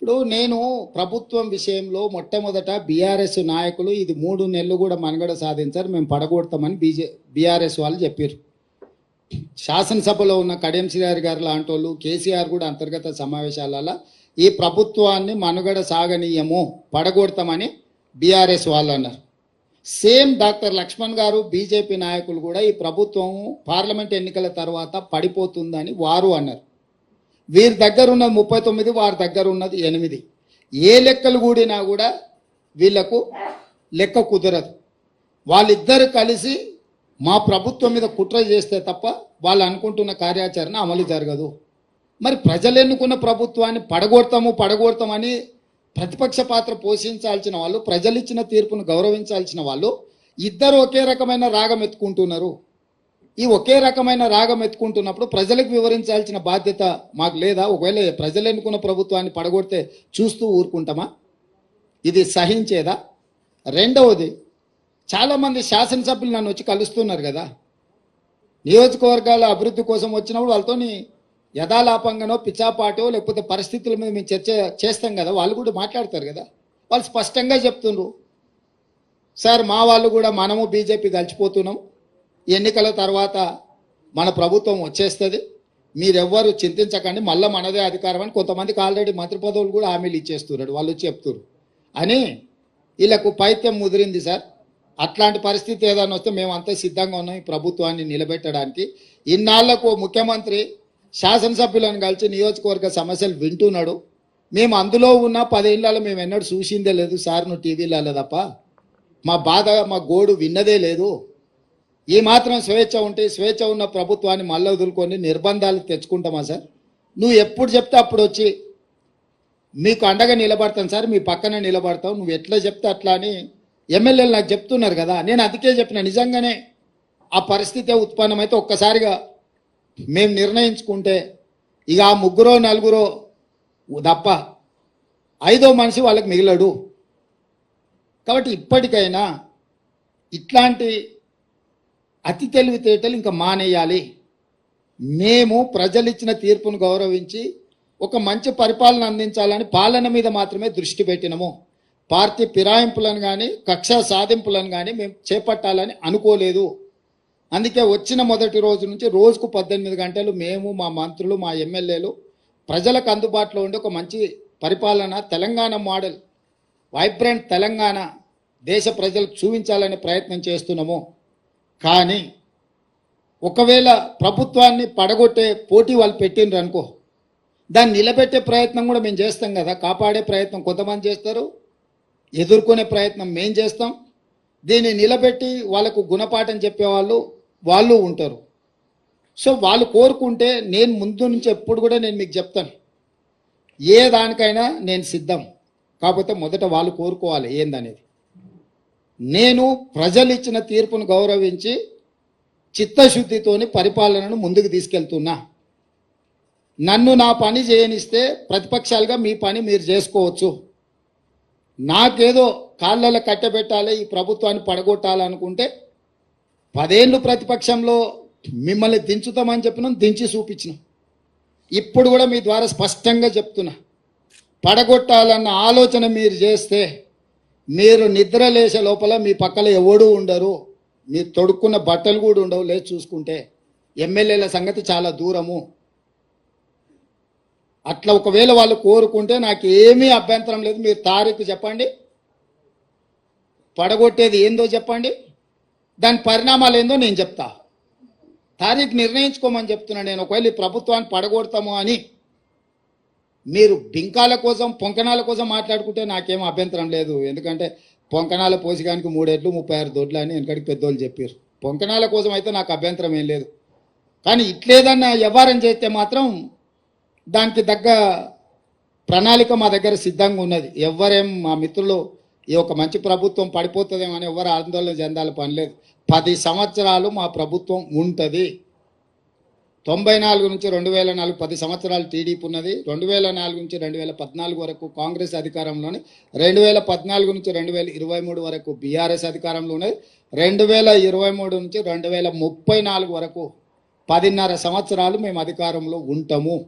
ఇప్పుడు నేను ప్రభుత్వం విషయంలో మొట్టమొదట బీఆర్ఎస్ నాయకులు ఇది 3 నెలలు కూడా మనుగడ సాధించారు, మేము పడగొడతామని బీఆర్ఎస్ వాళ్ళు చెప్పారు. శాసనసభలో ఉన్న కడియం శ్రీహరి గారు లాంటి వాళ్ళు, కేసీఆర్ కూడా అంతర్గత సమావేశాలలో ఈ ప్రభుత్వాన్ని మనుగడ సాగనీయము, పడగొడతామని బీఆర్ఎస్ వాళ్ళు అన్నారు. సేమ్ డాక్టర్ లక్ష్మణ్ గారు బీజేపీ నాయకులు కూడా ఈ ప్రభుత్వం పార్లమెంట్ ఎన్నికల తర్వాత పడిపోతుందని వారు అన్నారు. వీరి దగ్గర ఉన్నది 39, వారి దగ్గర ఉన్నది 8. ఏ లెక్కలు కూడినా కూడా వీళ్లకు లెక్క కుదరదు. వాళ్ళిద్దరు కలిసి మా ప్రభుత్వం మీద కుట్ర చేస్తే తప్ప వాళ్ళు అనుకుంటున్న కార్యాచరణ అమలు జరగదు. మరి ప్రజలు ఎన్నుకున్న ప్రభుత్వాన్ని పడగొడతామని ప్రతిపక్ష పాత్ర పోషించాల్సిన వాళ్ళు, ప్రజలు ఇచ్చిన తీర్పును గౌరవించాల్సిన వాళ్ళు ఇద్దరు ఒకే రకమైన రాగం ఎత్తుకుంటున్నారు. ఈ ఒకే రకమైన రాగం ఎత్తుకుంటున్నప్పుడు ప్రజలకు వివరించాల్సిన బాధ్యత మాకు లేదా? ఒకవేళ ప్రజలు ఎన్నుకున్న ప్రభుత్వాన్ని పడగొడితే చూస్తూ ఊరుకుంటామా? ఇది సహించేదా? రెండవది, చాలామంది శాసనసభ్యులు నన్ను వచ్చి కలుస్తున్నారు కదా, నియోజకవర్గాల అభివృద్ధి కోసం వచ్చినప్పుడు వాళ్ళతోని యథాలాపంగానో పిచ్చాపాటో లేకపోతే పరిస్థితుల మీద మేము చర్చ చేస్తాం కదా, వాళ్ళు కూడా మాట్లాడతారు కదా. వాళ్ళు స్పష్టంగా చెప్తున్నారు, సార్ మా వాళ్ళు కూడా మనము బీజేపీ కలిసిపోతున్నాం, ఎన్నికల తర్వాత మన ప్రభుత్వం వచ్చేస్తుంది, మీరెవ్వరు చింతించకండి, మళ్ళీ మనదే అధికారం అని కొంతమందికి ఆల్రెడీ మంత్రి పదవులు కూడా హామీలు ఇచ్చేస్తున్నారు. వాళ్ళు చెప్తున్నారు అని వీళ్ళకు పైత్యం ముదిరింది సార్. అట్లాంటి పరిస్థితి ఏదైనా వస్తే మేమంతా సిద్ధంగా ఉన్నాం ఈ ప్రభుత్వాన్ని నిలబెట్టడానికి. ఇన్నాళ్లకు ముఖ్యమంత్రి శాసనసభ్యులను కలిసి నియోజకవర్గ సమస్యలు వింటున్నాడు. మేము అందులో ఉన్న 10 ఏళ్ళలో మేము ఎన్నడూ చూసిందే లేదు సార్, నువ్వు టీవీలలో తప్ప మా బాధ మా గోడు విన్నదే లేదు. ఈ మాత్రం స్వేచ్ఛ ఉంటే స్వేచ్ఛ ఉన్న ప్రభుత్వాన్ని మళ్ళీ వదులుకొని నిర్బంధాలు తెచ్చుకుంటామా సార్? నువ్వు ఎప్పుడు చెప్తే అప్పుడు వచ్చి మీకు అండగా నిలబడతాను సార్, మీ పక్కన నిలబడతావు, నువ్వు ఎట్లా చెప్తే అట్లా అని ఎమ్మెల్యేలు నాకు చెప్తున్నారు కదా. నేను అందుకే చెప్పిన, నిజంగానే ఆ పరిస్థితి ఉత్పన్నమైతే ఒక్కసారిగా మేము నిర్ణయించుకుంటే ఇక ఆ 3 4 తప్ప 5వ మనిషి వాళ్ళకి మిగిలడు. కాబట్టి ఇప్పటికైనా ఇట్లాంటి అతి తెలివితేటలు ఇంకా మానేయాలి. మేము ప్రజలు ఇచ్చిన తీర్పును గౌరవించి ఒక మంచి పరిపాలన అందించాలని పాలన మీద మాత్రమే దృష్టి పెట్టినము. పార్టీ ఫిరాయింపులను కానీ కక్ష సాధింపులను కానీ మేము చేపట్టాలని అనుకోలేదు. అందుకే వచ్చిన మొదటి రోజు నుంచి రోజుకు 18 గంటలు మేము, మా మంత్రులు, మా ఎమ్మెల్యేలు ప్రజలకు అందుబాటులో ఉండే ఒక మంచి పరిపాలన, తెలంగాణ మోడల్, వైబ్రెంట్ తెలంగాణ దేశ ప్రజలకు చూపించాలనే ప్రయత్నం చేస్తున్నాము. కానీ ఒకవేళ ప్రభుత్వాన్ని పడగొట్టే పోటీ వాళ్ళు పెట్టిండ్రు అనుకో, దాన్ని నిలబెట్టే ప్రయత్నం కూడా మేము చేస్తాం కదా. కాపాడే ప్రయత్నం కొంతమంది చేస్తారు, ఎదుర్కొనే ప్రయత్నం మేము చేస్తాం. దీన్ని నిలబెట్టి వాళ్ళకు గుణపాఠం చెప్పేవాళ్ళు వాళ్ళు ఉంటారు. సో వాళ్ళు కోరుకుంటే నేను ముందు నుంచి ఎప్పుడు కూడా నేను మీకు చెప్తాను, ఏ దానికైనా నేను సిద్ధం. కాకపోతే మొదట వాళ్ళు కోరుకోవాలి ఏందనేది. నేను ప్రజలు ఇచ్చిన తీర్పును గౌరవించి చిత్తశుద్ధితోని పరిపాలనను ముందుకు తీసుకెళ్తున్నా. నన్ను నా పని చేయనిస్తే ప్రతిపక్షాలుగా మీ పని మీరు చేసుకోవచ్చు. నాకేదో కాళ్ళలో కట్టబెట్టాలి, ఈ ప్రభుత్వాన్ని పడగొట్టాలనుకుంటే 10 ఏళ్ళు ప్రతిపక్షంలో మిమ్మల్ని దించుతామని చెప్పినాం, దించి చూపించినాం. ఇప్పుడు కూడా మీ ద్వారా స్పష్టంగా చెప్తున్నా, పడగొట్టాలన్న ఆలోచన మీరు చేస్తే మీరు నిద్ర లేచే లోపల మీ పక్కన ఎవడూ ఉండరు, మీరు తొడుక్కున్న బట్టలు కూడా ఉండవు. లేదు చూసుకుంటే ఎమ్మెల్యేల సంగతి చాలా దూరము. అట్లా ఒకవేళ వాళ్ళు కోరుకుంటే నాకు ఏమీ అభ్యంతరం లేదు. మీరు తారీఖు చెప్పండి, పడగొట్టేది ఏందో చెప్పండి, దాని పరిణామాలు ఏందో నేను చెప్తా. తారీఖు నిర్ణయించుకోమని చెప్తున్నా నేను. ఒకవేళ ఈ ప్రభుత్వాన్ని పడగొడతాము అని మీరు బింకాల కోసం పొంకనాల కోసం మాట్లాడుకుంటే నాకేం అభ్యంతరం లేదు. ఎందుకంటే పొంకనాల పోసిగానికి 3 ఏళ్ళు 36 దొడ్లు అని వెనకడికి పెద్దోళ్ళు చెప్పారు. పొంకనాల కోసం అయితే నాకు అభ్యంతరం ఏం లేదు. కానీ ఇట్లేదన్నా వ్యవహారం చేస్తే మాత్రం దానికి తగ్గ ప్రణాళిక మా దగ్గర సిద్ధంగా ఉన్నది. ఎవరేం మా మిత్రులు ఈ ఒక మంచి ప్రభుత్వం పడిపోతుందేమో అని ఎవరు ఆందోళన చెందాలి పని లేదు. 10 సంవత్సరాలు మా ప్రభుత్వం ఉంటుంది. 94 నుంచి 2004 10 సంవత్సరాలు టీడీపీ ఉన్నది. 2004 నుంచి 2014 వరకు కాంగ్రెస్ అధికారంలోనే, 2014 నుంచి 2023 వరకు బీఆర్ఎస్ అధికారంలో ఉన్నది. 2023 నుంచి 2034 వరకు 10.5 సంవత్సరాలు మేము అధికారంలో ఉంటాము.